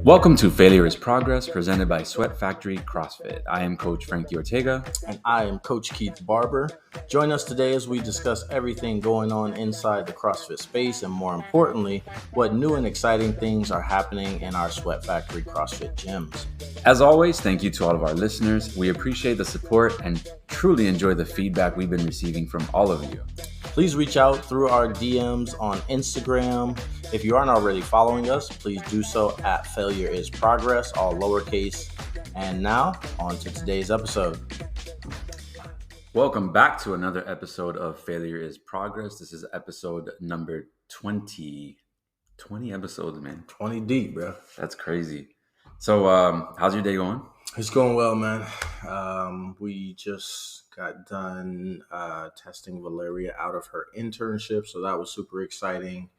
Welcome to Failure is Progress, presented by Sweat Factory CrossFit. I am Coach Frankie Ortega. And I am Coach Keith Barber. Join us today as we discuss everything going on inside the CrossFit space and, more importantly, what new and exciting things are happening in our Sweat Factory CrossFit gyms. As always, thank you to all of our listeners. We appreciate the support and truly enjoy the feedback we've been receiving from all of you. Please reach out through our DMs on Instagram. If you aren't already following us, please do so at Failure is Progress, all lowercase. And now, on to today's episode. Welcome back to another episode of Failure is Progress. This is episode number 20. 20 episodes, man. 20 deep, bro. That's crazy. So, how's your day going? It's going well, man. We just got done testing Valeria out of her internship, so that was super exciting.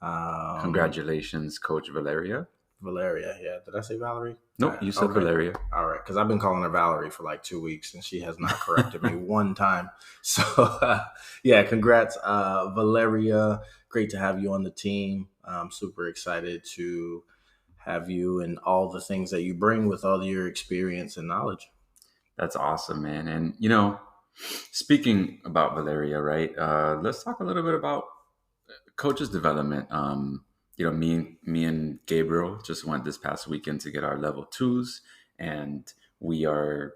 Congratulations, Coach Valeria. Valeria, yeah. Did I say Valerie? Nope, you said Valeria. All right, because I've been calling her Valerie for like 2 weeks, and she has not corrected me one time. So, yeah, congrats, Valeria. Great to have you on the team. I'm super excited to have you and all the things that you bring with all your experience and knowledge. That's awesome, man. And, you know, speaking about Valeria, right, let's talk a little bit about coaches development. You know, me and Gabriel just went this past weekend to get our level 2s, and we are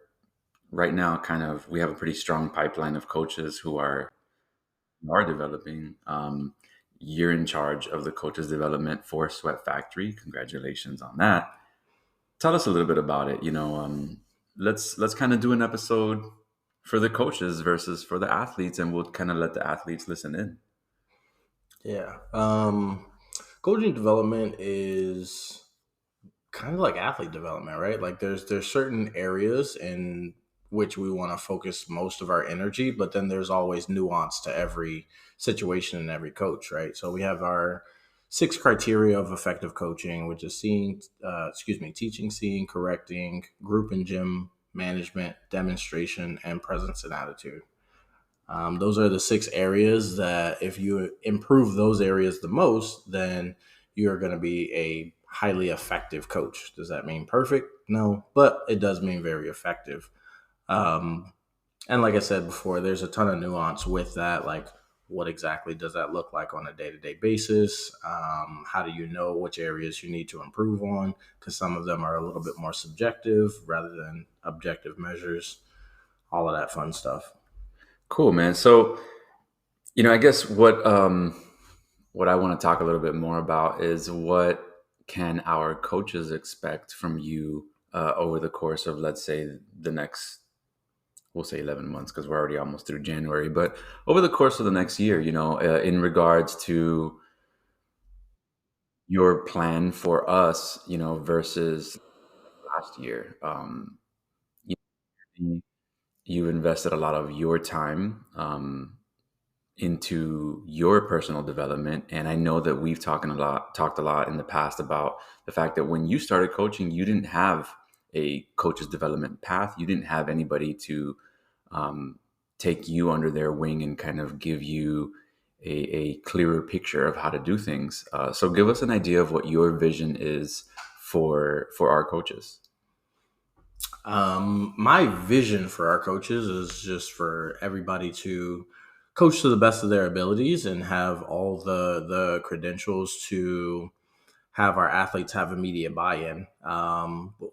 right now we have a pretty strong pipeline of coaches who are developing. You're in charge of the coaches development for Sweat Factory. Congratulations on that. Tell us a little bit about it. You know, let's kind of do an episode for the coaches versus for the athletes, and we'll kind of let the athletes listen in. Yeah. Coaching development is kind of like athlete development, right? Like there's certain areas in which we want to focus most of our energy, but then there's always nuance to every situation and every coach, right? So we have our 6 criteria of effective coaching, which is teaching, seeing, correcting, group and gym management, demonstration, and presence and attitude. Those are the 6 areas that if you improve those areas the most, then you're going to be a highly effective coach. Does that mean perfect? No, but it does mean very effective. And like I said before, there's a ton of nuance with that. Like, what exactly does that look like on a day-to-day basis? How do you know which areas you need to improve on? Because some of them are a little bit more subjective rather than objective measures, all of that fun stuff. Cool, man. So, you know, I guess what I want to talk a little bit more about is what can our coaches expect from you over the course of, let's say, the next, we'll say 11 months because we're already almost through January, but over the course of the next year, you know, in regards to your plan for us, you know, versus last year. You invested a lot of your time into your personal development. And I know that we've talked a lot in the past about the fact that when you started coaching, you didn't have a coach's development path. You didn't have anybody to take you under their wing and kind of give you a clearer picture of how to do things. So give us an idea of what your vision is for our coaches. My vision for our coaches is just for everybody to coach to the best of their abilities and have all the credentials to have our athletes have immediate buy-in.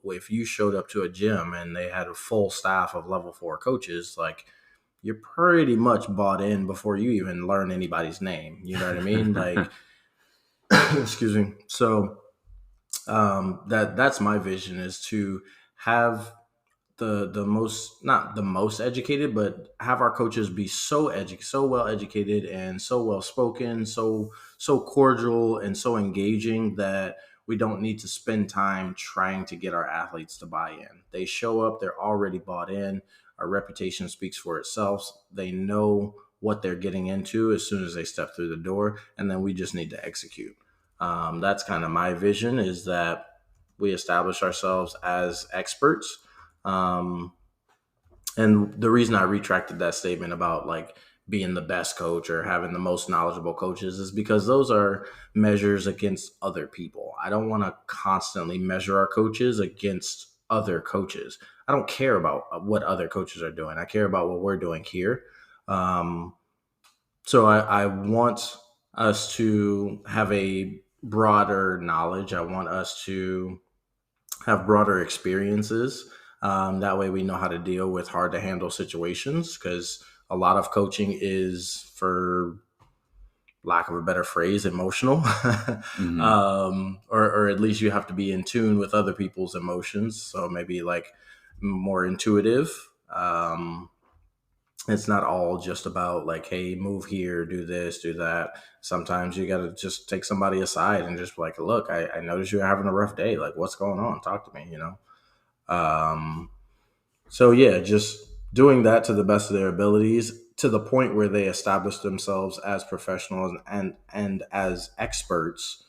If you showed up to a gym and they had a full staff of level 4 coaches, like, you're pretty much bought in before you even learn anybody's name. You know what I mean? Like, excuse me. So that's my vision, is to have the most, not the most educated, but have our coaches be so well educated and so well spoken, so cordial and so engaging that we don't need to spend time trying to get our athletes to buy in. They show up, they're already bought in. Our reputation speaks for itself. They know what they're getting into as soon as they step through the door, and then we just need to execute. That's kind of my vision, is that we establish ourselves as experts. And the reason I retracted that statement about like being the best coach or having the most knowledgeable coaches, is because those are measures against other people. I don't want to constantly measure our coaches against other coaches. I don't care about what other coaches are doing. I care about what we're doing here. Um, so I want us to have a broader knowledge. I want us to have broader experiences. That way we know how to deal with hard to handle situations, because a lot of coaching is, for lack of a better phrase, emotional. Hmm. Or at least you have to be in tune with other people's emotions. So maybe like more intuitive. It's not all just about like, hey, move here, do this, do that. Sometimes you got to just take somebody aside and just be like, look, I noticed you're having a rough day. Like, what's going on? Talk to me, you know? Um, so yeah, just doing that to the best of their abilities, to the point where they establish themselves as professionals and as experts,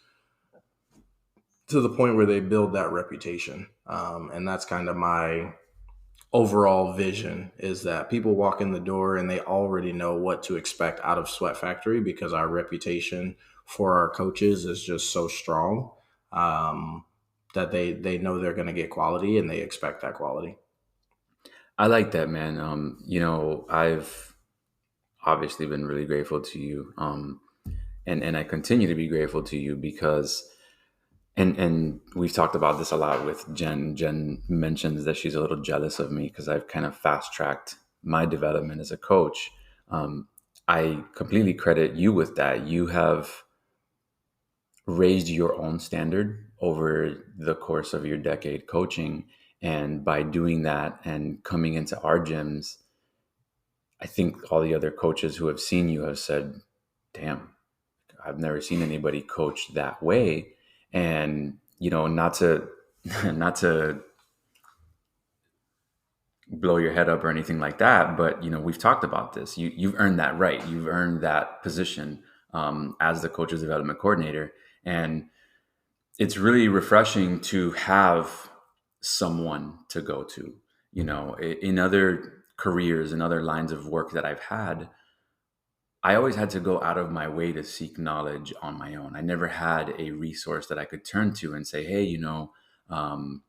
to the point where they build that reputation. And that's kind of my overall vision, is that people walk in the door and they already know what to expect out of Sweat Factory, because our reputation for our coaches is just so strong, um, that they know they're going to get quality and they expect that quality. I like that, man. I've obviously been really grateful to you, and I continue to be grateful to you because, and we've talked about this a lot with Jen. Jen mentions that she's a little jealous of me because I've kind of fast tracked my development as a coach. Um, I completely credit you with that. You have raised your own standard over the course of your decade coaching. And by doing that and coming into our gyms, I think all the other coaches who have seen you have said, damn, I've never seen anybody coach that way. And, not to, not to blow your head up or anything like that, but, we've talked about this. You've earned that right. You've earned that position as the coaches development coordinator. And it's really refreshing to have someone to go to. In other careers and other lines of work that I've had, I always had to go out of my way to seek knowledge on my own. I never had a resource that I could turn to and say, hey, um,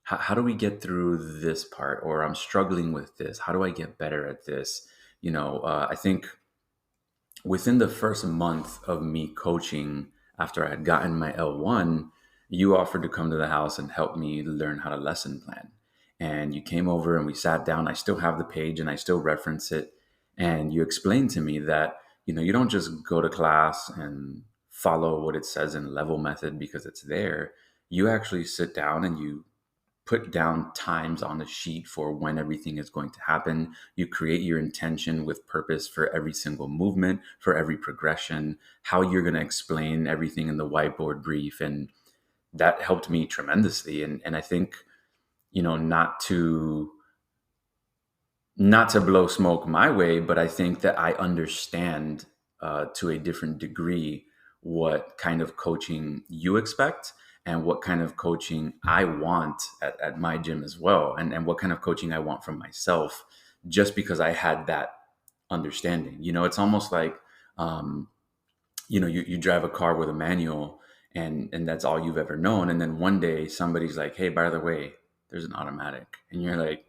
how do we get through this part? Or I'm struggling with this. How do I get better at this? I think within the first month of me coaching, after I had gotten my L1, you offered to come to the house and help me learn how to lesson plan. And you came over and we sat down. I still have the page and I still reference it. And you explained to me that, you don't just go to class and follow what it says in level method because it's there. You actually sit down and you put down times on a sheet for when everything is going to happen. You create your intention with purpose for every single movement, for every progression, how you're going to explain everything in the whiteboard brief. And that helped me tremendously. And I think, not to blow smoke my way, but I think that I understand to a different degree what kind of coaching you expect and what kind of coaching I want at my gym as well, and what kind of coaching I want from myself, just because I had that understanding. It's almost like, you drive a car with a manual and that's all you've ever known. And then one day somebody's like, hey, by the way, there's an automatic. And you're like,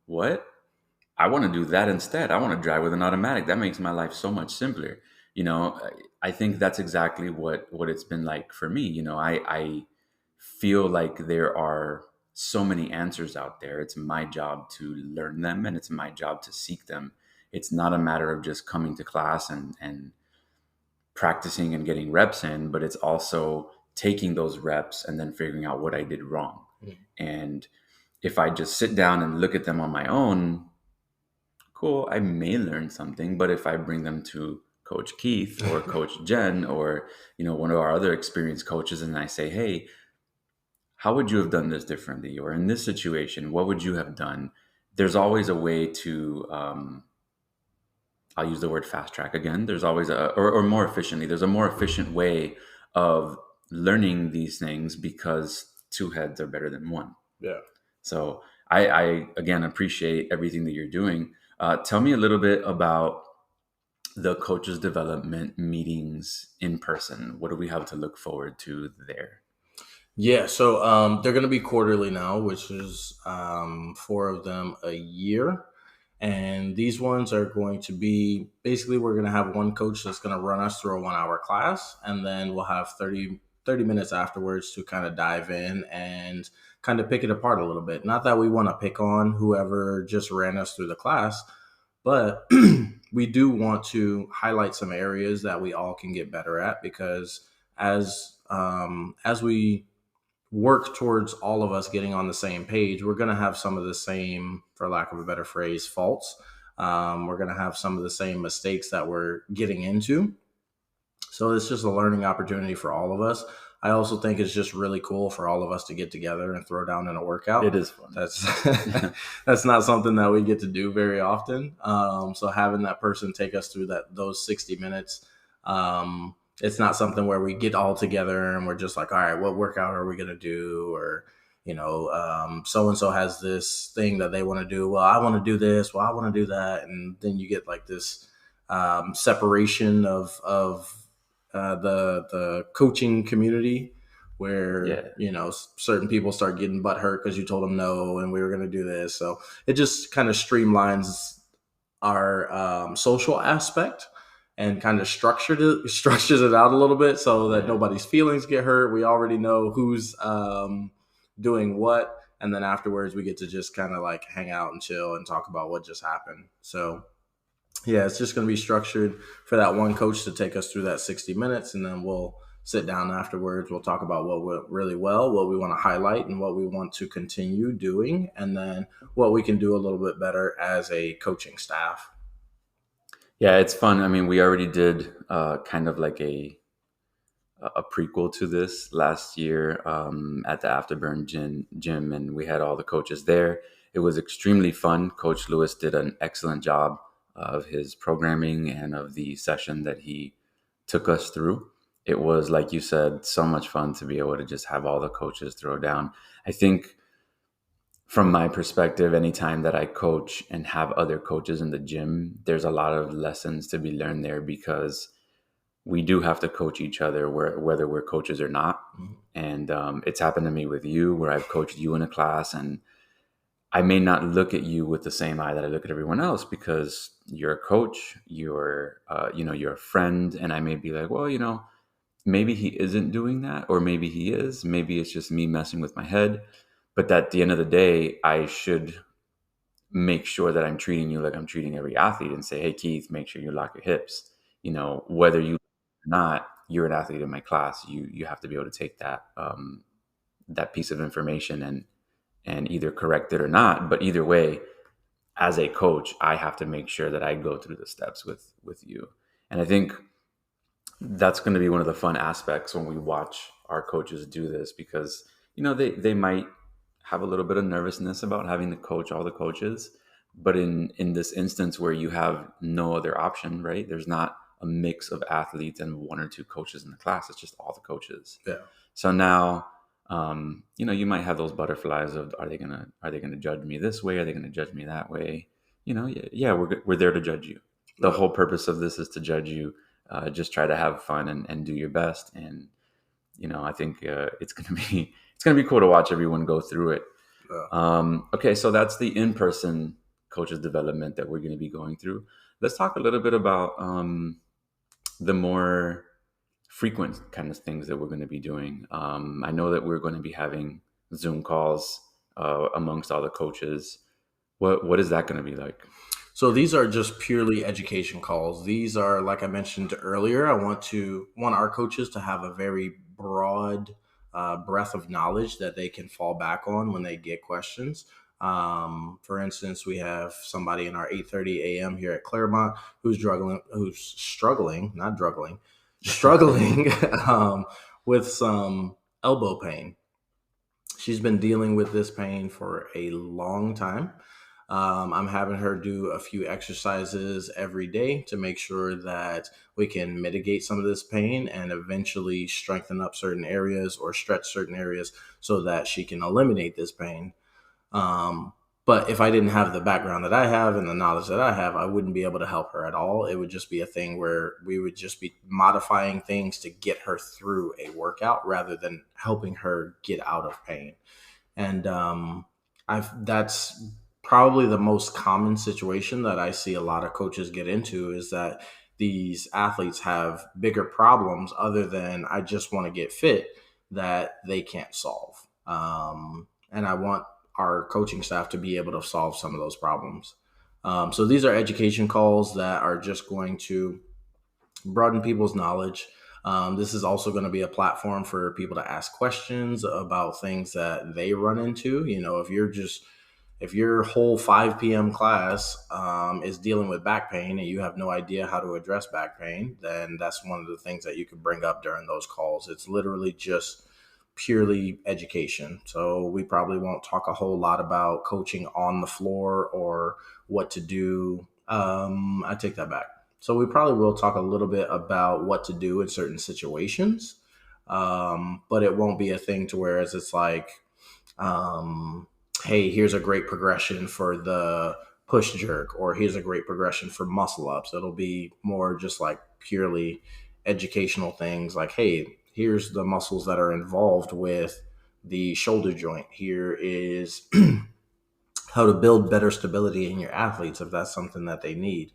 what? I want to do that instead. I want to drive with an automatic. That makes my life so much simpler. I think that's exactly what it's been like for me. I feel like there are so many answers out there. It's my job to learn them and it's my job to seek them. It's not a matter of just coming to class and practicing and getting reps in, but it's also taking those reps and then figuring out what I did wrong. And if I just sit down and look at them on my own, cool, I may learn something. But if I bring them to Coach Keith or Coach Jen or, one of our other experienced coaches, and I say, hey, how would you have done this differently? Or in this situation, what would you have done? There's always a way to, I'll use the word fast track again. There's always or more efficiently, there's a more efficient way of learning these things because two heads are better than one. Yeah. So I again appreciate everything that you're doing. Tell me a little bit about the coaches development meetings in person? What do we have to look forward to there? Yeah, so they're going to be quarterly now, which is four of them a year. And these ones are going to be basically, we're going to have one coach that's going to run us through a 1 hour class. And then we'll have thirty minutes afterwards to kind of dive in and kind of pick it apart a little bit. Not that we want to pick on whoever just ran us through the class, but we do want to highlight some areas that we all can get better at, because as we work towards all of us getting on the same page, we're going to have some of the same, for lack of a better phrase, faults. We're going to have some of the same mistakes that we're getting into. So it's just a learning opportunity for all of us. I also think it's just really cool for all of us to get together and throw down in a It workout. is fun. That's that's not something that we get to do very often. So having that person take us through those 60 minutes, it's not something where we get all together and we're just like, all right, what workout are we gonna do? Or so and so has this thing that they want to do. Well, I want to do this. Well, I want to do that, and then you get like this separation of the coaching community, where Yeah. certain people start getting butt hurt because you told them no and we were going to do this. So it just kind of streamlines our social aspect and kind of structures it out a little bit so that Yeah. nobody's feelings get hurt. We already know who's doing what, and then afterwards we get to just kind of like hang out and chill and talk about what just happened. So yeah, it's just going to be structured for that one coach to take us through that 60 minutes, and then we'll sit down afterwards. We'll talk about what went really well, what we want to highlight, and what we want to continue doing, and then what we can do a little bit better as a coaching staff. Yeah, it's fun. I mean, we already did kind of like a prequel to this last year at the Afterburn gym, and we had all the coaches there. It was extremely fun. Coach Lewis did an excellent job of his programming and of the session that he took us through. It was, like you said, so much fun to be able to just have all the coaches throw down. I think from my perspective, anytime that I coach and have other coaches in the gym, there's a lot of lessons to be learned there, because we do have to coach each other whether we're coaches or not. Mhm. And it's happened to me with you, where I've coached you in a class, and I may not look at you with the same eye that I look at everyone else, because you're a coach, you're a friend, and I may be like, well, maybe he isn't doing that, or maybe he is. Maybe it's just me messing with my head. But at the end of the day, I should make sure that I'm treating you like I'm treating every athlete, and say, hey, Keith, make sure you lock your hips. Whether you or not, you're an athlete in my class. You have to be able to take that piece of information and either correct it or not. But either way, as a coach, I have to make sure that I go through the steps with you. And I think that's going to be one of the fun aspects when we watch our coaches do this, because they might have a little bit of nervousness about having to coach all the coaches, but in this instance where you have no other option, right? There's not a mix of athletes and one or two coaches in the class. It's just all the coaches. Yeah. So now you might have those butterflies of, are they gonna judge me this way, are they gonna judge me that way? Yeah, we're there to judge you. The whole purpose of this is to judge you. Just try to have fun and do your best. And I think it's gonna be cool to watch everyone go through it. Okay, so that's the in-person coaches development that we're going to be going through. Let's talk a little bit about the more frequent kind of things that we're going to be doing. I know that we're going to be having Zoom calls amongst all the coaches. What is that going to be like? So these are just purely education calls. These are, like I mentioned earlier, I want our coaches to have a very broad breadth of knowledge that they can fall back on when they get questions. For instance, we have somebody in our 8:30 a.m. here at Claremont who's struggling, not druggling, struggling with some elbow pain. She's been dealing with this pain for a long time. I'm having her do a few exercises every day to make sure that we can mitigate some of this pain and eventually strengthen up certain areas or stretch certain areas so that she can eliminate this pain. Um, But if I didn't have the background that I have and the knowledge that I have, I wouldn't be able to help her at all. It would just be a thing where we would just be modifying things to get her through a workout rather than helping her get out of pain. And I've that's probably the most common situation that I see a lot of coaches get into, is that these athletes have bigger problems other than I just want to get fit that they can't solve. And I want our coaching staff to be able to solve some of those problems. So these are education calls that are just going to broaden people's knowledge. This is also going to be a platform for people to ask questions about things that they run into. You know, if your whole 5 p.m. class is dealing with back pain and you have no idea how to address back pain, then that's one of the things that you can bring up during those calls. It's literally just purely education. So we probably won't talk a whole lot about coaching on the floor or what to do. I take that back. So we probably will talk a little bit about what to do in certain situations, but it won't be a thing to where it's like, um, hey, here's a great progression for the push jerk, or here's a great progression for muscle ups. It'll be more just like purely educational things like, hey, here's the muscles that are involved with the shoulder joint. Here is how to build better stability in your athletes if that's something that they need.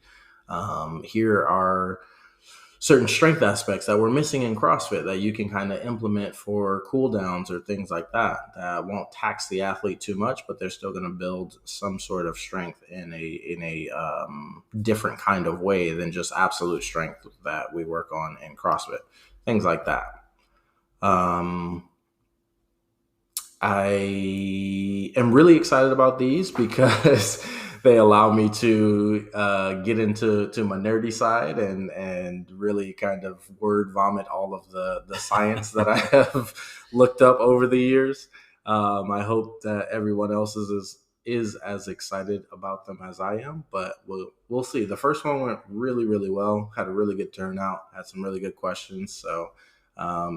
Here are certain strength aspects that we're missing in CrossFit that you can kind of implement for cool downs or things like that won't tax the athlete too much, but they're still going to build some sort of strength in a different kind of way than just absolute strength that we work on in CrossFit. Things like that. I am really excited about these because they allow me to get into my nerdy side and really kind of word vomit all of the science that I have looked up over the years. I hope that everyone else is as excited about them as I am, but we'll see. The first one went really, really well, had a really good turnout, had some really good questions. So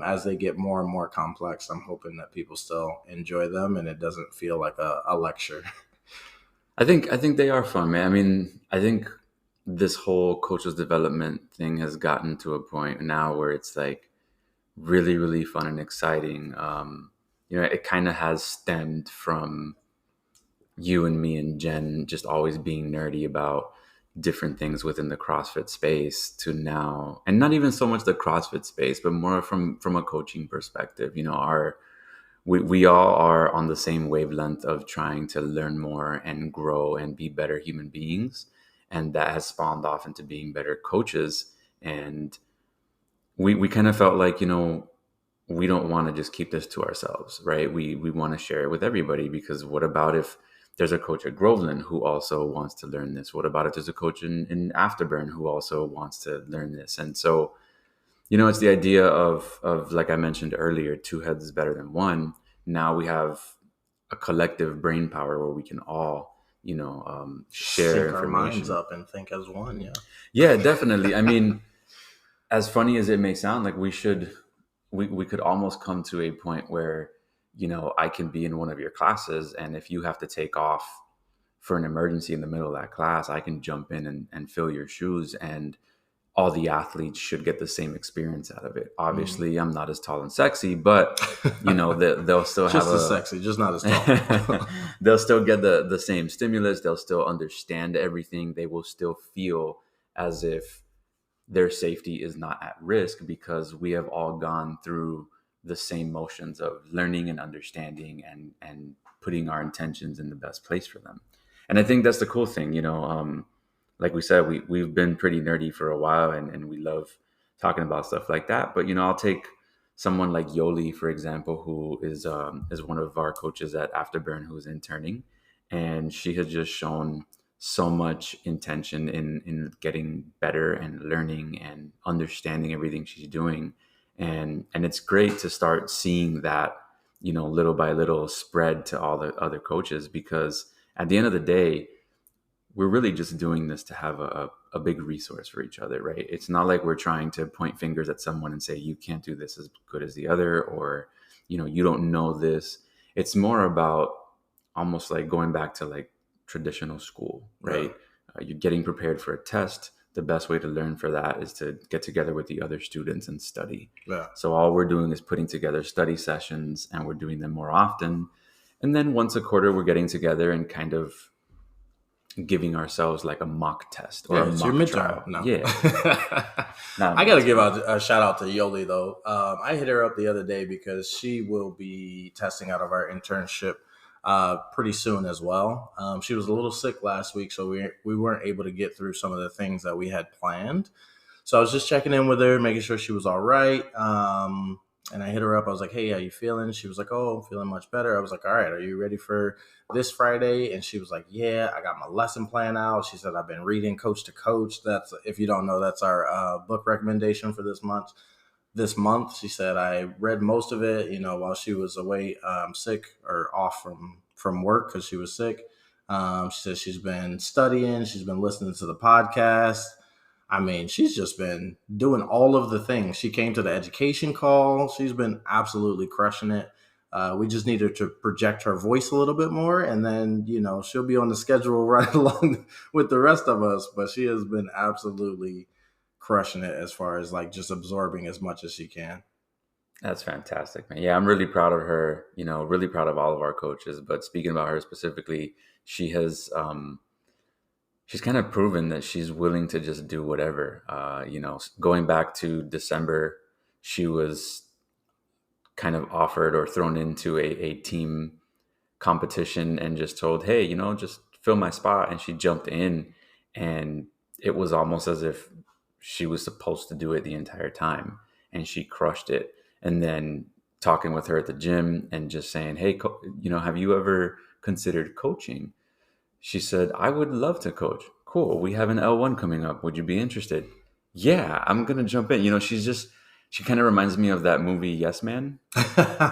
as they get more and more complex, I'm hoping that people still enjoy them and it doesn't feel like a lecture. I think they are fun, man. I mean, I think this whole coaches development thing has gotten to a point now where it's like really, really fun and exciting. It kind of has stemmed from you and me and Jen just always being nerdy about different things within the CrossFit space to now, and not even so much the CrossFit space, but more from a coaching perspective. We all are on the same wavelength of trying to learn more and grow and be better human beings, and that has spawned off into being better coaches. And we kind of felt like, we don't want to just keep this to ourselves, right? We want to share it with everybody, because what about if there's a coach at Groveland who also wants to learn this? What about if there's a coach in Afterburn who also wants to learn this? And so, it's the idea of like I mentioned earlier, two heads is better than one. Now we have a collective brain power where we can all, share Sync our minds information. up and think as one. Yeah. Yeah, definitely. I mean, as funny as it may sound, like we could almost come to a point where, I can be in one of your classes, and if you have to take off for an emergency in the middle of that class, I can jump in and fill your shoes, and all the athletes should get the same experience out of it. Obviously, I'm not as tall and sexy, but they'll still have Just as sexy, just not as tall. they'll still get the same stimulus. They'll still understand everything. They will still feel as if their safety is not at risk, because we have all gone through the same motions of learning and understanding and putting our intentions in the best place for them. And I think that's the cool thing, like we said, we've been pretty nerdy for a while, and we love talking about stuff like that. But I'll take someone like Yoli, for example, who is one of our coaches at Afterburn, who's interning, and she has just shown so much intention in getting better and learning and understanding everything she's doing. And it's great to start seeing that, little by little spread to all the other coaches, because at the end of the day, we're really just doing this to have a big resource for each other, right? It's not like we're trying to point fingers at someone and say, you can't do this as good as the other, or, you don't know this. It's more about almost like going back to like traditional school, Yeah. right? You're getting prepared for a test. The best way to learn for that is to get together with the other students and study. Yeah. So all we're doing is putting together study sessions, and we're doing them more often. And then once a quarter, we're getting together and kind of giving ourselves like a mock test or Yeah, a it's your mock midterm. trial. No. Yeah, not a I got to give midterm. out a shout out to Yoli, though. I hit her up the other day because she will be testing out of our internship pretty soon as well. She was a little sick last week, so we weren't able to get through some of the things that we had planned. So I was just checking in with her, making sure she was all right. And I hit her up. I was like, "Hey, how you feeling?" She was like, "Oh, I'm feeling much better." I was like, "All right, are you ready for this Friday?" And she was like, "Yeah, I got my lesson plan out." She said, "I've been reading Coach to Coach." That's, if you don't know, that's our book recommendation for this month. She said, I read most of it, while she was away, sick or off from work because she was sick. She said she's been studying. She's been listening to the podcast. I mean, she's just been doing all of the things. She came to the education call. She's been absolutely crushing it. We just need her to project her voice a little bit more, and then she'll be on the schedule right along with the rest of us. But she has been absolutely crushing it as far as like just absorbing as much as she can. That's fantastic, man. Yeah, I'm really proud of her. Really proud of all of our coaches. But speaking about her specifically, she has she's kind of proven that she's willing to just do whatever. Going back to December, she was kind of offered or thrown into a team competition and just told, hey, just fill my spot. And she jumped in, and it was almost as if she was supposed to do it the entire time. And she crushed it. And then talking with her at the gym and just saying, hey, have you ever considered coaching? She said, I would love to coach. Cool. We have an L1 coming up. Would you be interested? Yeah, I'm going to jump in. She kind of reminds me of that movie, Yes Man,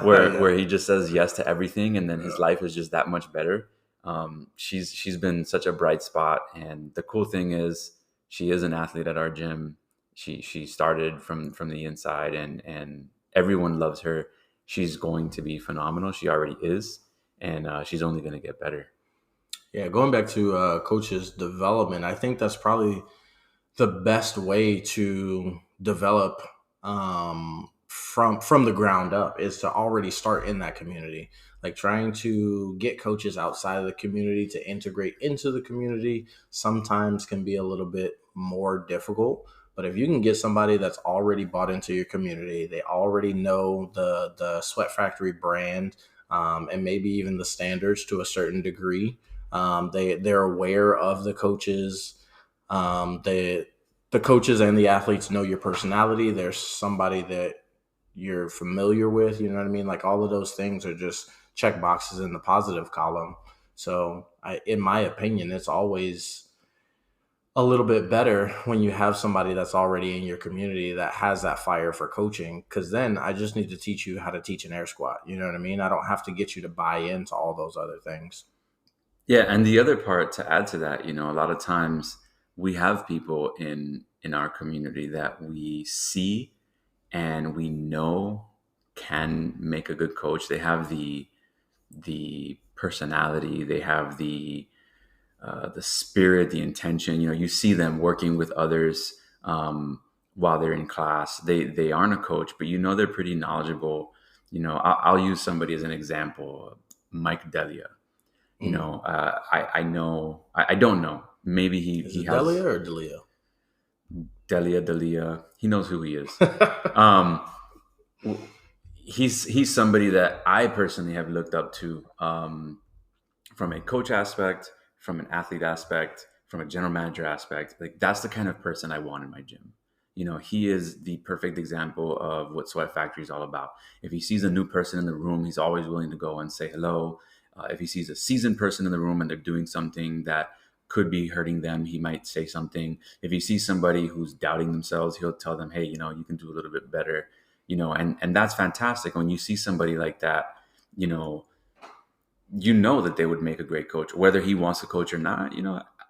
where Yeah. he just says yes to everything, and then his Yeah. life is just that much better. She's been such a bright spot, and the cool thing is she is an athlete at our gym. She started from the inside, and everyone loves her. She's going to be phenomenal. She already is, and she's only going to get better. Yeah, going back to coaches development, I think that's probably the best way to develop from the ground up is to already start in that community. Like trying to get coaches outside of the community to integrate into the community sometimes can be a little bit more difficult. But if you can get somebody that's already bought into your community, they already know the Sweat Factory brand, and maybe even the standards to a certain degree. They're aware of the coaches. The coaches and the athletes know your personality. There's somebody that you're familiar with. You know what I mean? Like all of those things are just check boxes in the positive column. So, in my opinion, it's always a little bit better when you have somebody that's already in your community that has that fire for coaching. Because then I just need to teach you how to teach an air squat. You know what I mean? I don't have to get you to buy into all those other things. Yeah, and the other part to add to that, a lot of times we have people in our community that we see and we know can make a good coach. They have the personality, they have the spirit, the intention. You see them working with others while they're in class. They aren't a coach, but they're pretty knowledgeable. I'll use somebody as an example, Mike Delia. Mm. I know, I don't know. Maybe he Is he it Delia has or Delia? Delia. He knows who he is. Um, he's somebody that I personally have looked up to, from a coach aspect, from an athlete aspect, from a general manager aspect. Like that's the kind of person I want in my gym. He is the perfect example of what Sweat Factory is all about. If he sees a new person in the room, he's always willing to go and say hello. If he sees a seasoned person in the room and they're doing something that could be hurting them, he might say something. If he sees somebody who's doubting themselves, he'll tell them, hey, you can do a little bit better. And that's fantastic when you see somebody like that. you know that they would make a great coach. Whether he wants to coach or not,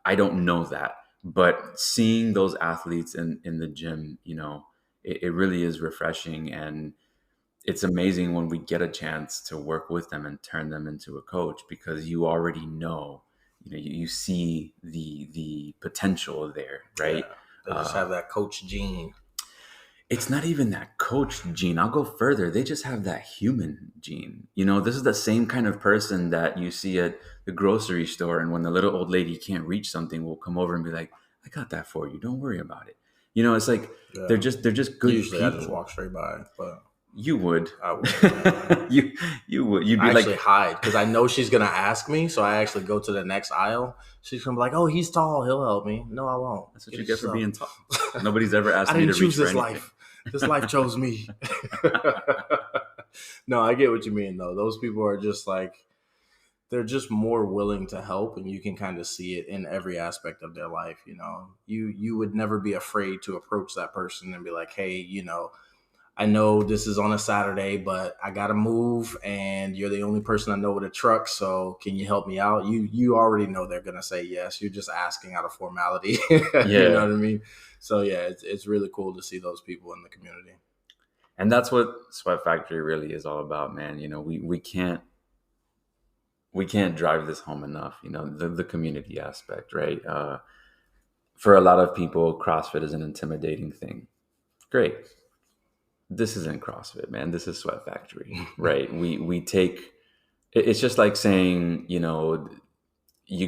I don't know that. But seeing those athletes in the gym, it really is refreshing. And it's amazing when we get a chance to work with them and turn them into a coach, because you already know you see the potential there, Yeah. right? They just Uh, have that coach gene. it's not even that coach gene. I'll go further. They just have that human gene. This is the same kind of person that you see at the grocery store, and when the little old lady can't reach something, will come over and be like, "I got that for you. Don't worry about it." It's like Yeah. they're just good Usually I just people. walk straight by, but You would. I wouldn't. Yeah. You would. You'd be I actually like, hide because I know she's gonna ask me, so I actually go to the next aisle. She's gonna be like, "Oh, he's tall. He'll help me." No, I won't. "That's what Get you it get for yourself. being tall." Nobody's ever I asked me didn't to reach choose for this anything. life. This life chose me. No, I get what you mean though. Those people are just like they're just more willing to help, and you can kind of see it in every aspect of their life. You would never be afraid to approach that person and be like, "Hey, I know this is on a Saturday, but I gotta move, and you're the only person I know with a truck. So can you help me out?" You already know they're gonna say yes. You're just asking out of formality. You know Yeah, what I mean? So yeah, it's really cool to see those people in the community. and that's what Sweat Factory really is all about, man. We can't drive this home enough. The community aspect, right? For a lot of people, CrossFit is an intimidating thing. Great. This isn't CrossFit, man. This is Sweat Factory, right? We take. It's just like saying, you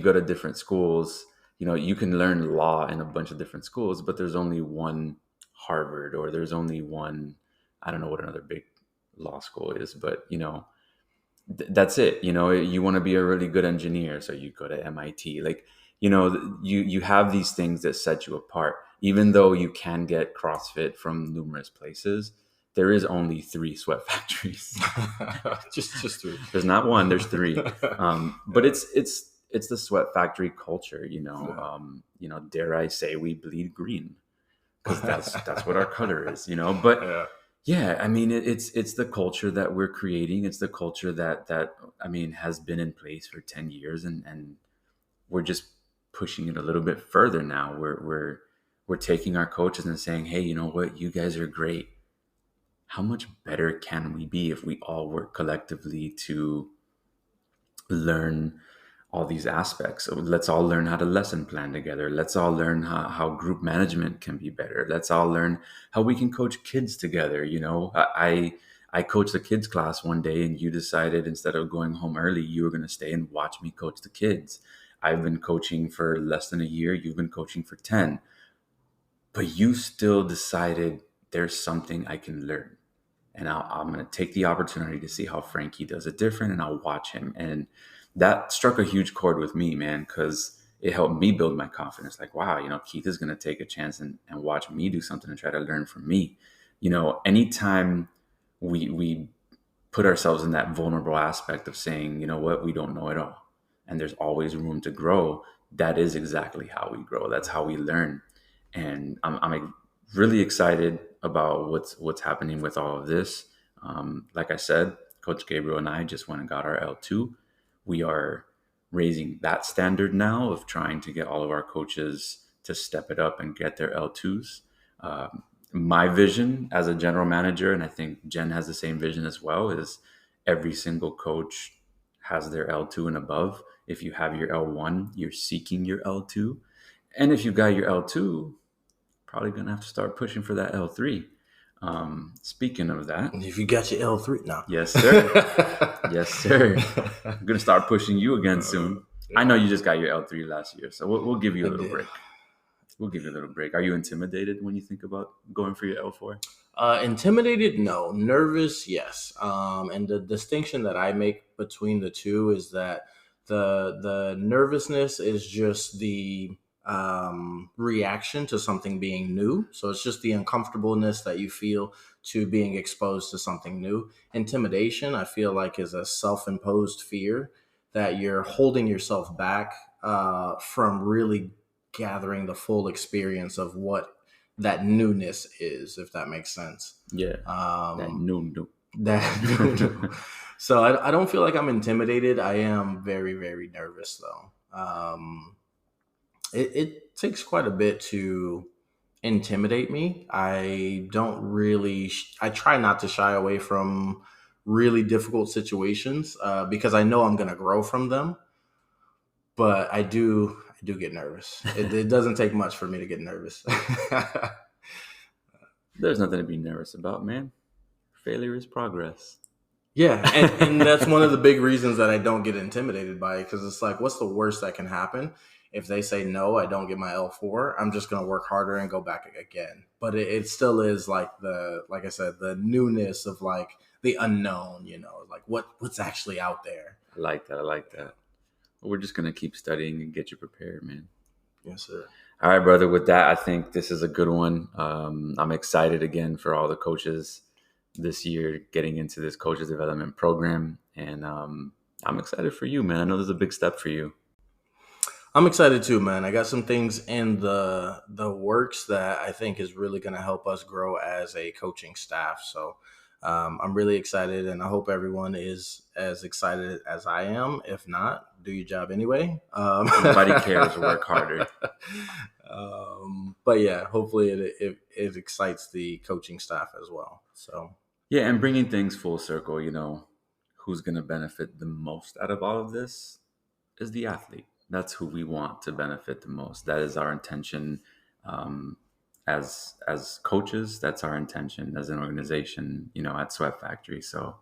go to different schools. You can learn law in a bunch of different schools, but there's only one Harvard, or there's only one. I don't know what another big law school is, but that's it. You want to be a really good engineer, so you go to MIT. Like, you have these things that set you apart. Even though you can get CrossFit from numerous places, there is only three Sweat Factories. just three. There's not one, there's three. But Yeah. it's the Sweat Factory culture. Yeah. Dare I say, we bleed green, because that's what our color is. But Yeah. yeah, I mean, it's the culture that we're creating. It's the culture that I mean has been in place for 10 years, and we're just pushing it a little bit further now. We're taking our coaches and saying, "Hey, you know what? You guys are great. How much better can we be if we all work collectively to learn all these aspects? So let's all learn how to lesson plan together. Let's all learn how group management can be better. Let's all learn how we can coach kids together." I coached the kids class one day, and you decided, instead of going home early, you were going to stay and watch me coach the kids. I've been coaching for less than a year. You've been coaching for 10, but you still decided there's something I can learn. And I'm going to take the opportunity to see how Frankie does it different, and I'll watch him. And that struck a huge chord with me, man, because it helped me build my confidence. Like, wow, Keith is going to take a chance and watch me do something and try to learn from me. Anytime we put ourselves in that vulnerable aspect of saying, you know what, we don't know it all, and there's always room to grow, that is exactly how we grow. That's how we learn. And I'm really excited about what's happening with all of this. Like I said, Coach Gabriel and I just went and got our L2. We are raising that standard now of trying to get all of our coaches to step it up and get their L2s. My vision as a general manager, and I think Jen has the same vision as well, is every single coach has their L2 and above. If you have your L1, you're seeking your L2. And if you got your L2, probably going to have to start pushing for that L3. Speaking of that, If you got your L3 now. yes, sir. Yes, sir. I'm going to start pushing you again soon. I know Yeah, you just got your L3 last year, so we'll give you I a little did. break. We'll give you a little break. Are you intimidated when you think about going for your L4? Intimidated, no. Nervous, yes. And the distinction that I make between the two is that the nervousness is just the reaction to something being new. So it's just the uncomfortableness that you feel to being exposed to something new. Intimidation, I feel like, is a self-imposed fear that you're holding yourself back from really gathering the full experience of what that newness is, if that makes sense. Yeah, that Um, no. that so I don't feel like I'm intimidated. I am very, very nervous though. It takes quite a bit to intimidate me. I don't really. I try not to shy away from really difficult situations because I know I'm going to grow from them. but I do get nervous. It doesn't take much for me to get nervous. There's nothing to be nervous about, man. Failure is progress. Yeah, and that's one of the big reasons that I don't get intimidated by it, because it's like, what's the worst that can happen? If they say no, I don't get my L4. I'm just gonna work harder and go back again. But it still is like like I said, the newness of like the unknown. Like what's actually out there. I like that. I like that. We're just gonna keep studying and get you prepared, man. Yes, sir. All right, brother. With that, I think this is a good one. I'm excited again for all the coaches this year getting into this coaches development program, and I'm excited for you, man. I know this is a big step for you. I'm excited too, man. I got some things in the works that I think is really going to help us grow as a coaching staff. So I'm really excited, and I hope everyone is as excited as I am. If not, do your job anyway. Nobody cares. Work harder. But yeah, hopefully it excites the coaching staff as well. So Yeah, and bringing things full circle, who's going to benefit the most out of all of this is the athlete. That's who we want to benefit the most. That is our intention as coaches. That's our intention as an organization, at Sweat Factory. So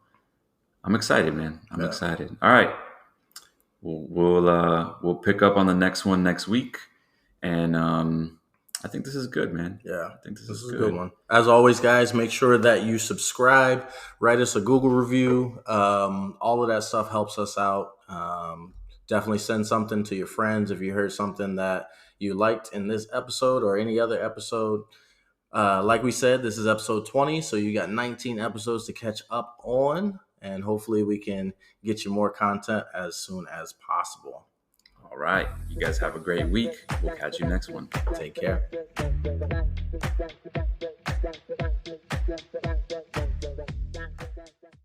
I'm excited, man. I'm excited. All right, we'll pick up on the next one next week, and I think this is good, man. Yeah, I think this is is a good. good one. As always, guys, make sure that you subscribe, write us a Google review. All of that stuff helps us out. Definitely send something to your friends if you heard something that you liked in this episode or any other episode. Like we said, this is episode 20, so you got 19 episodes to catch up on, and hopefully we can get you more content as soon as possible. All right. You guys have a great week. We'll catch you next one. Take care.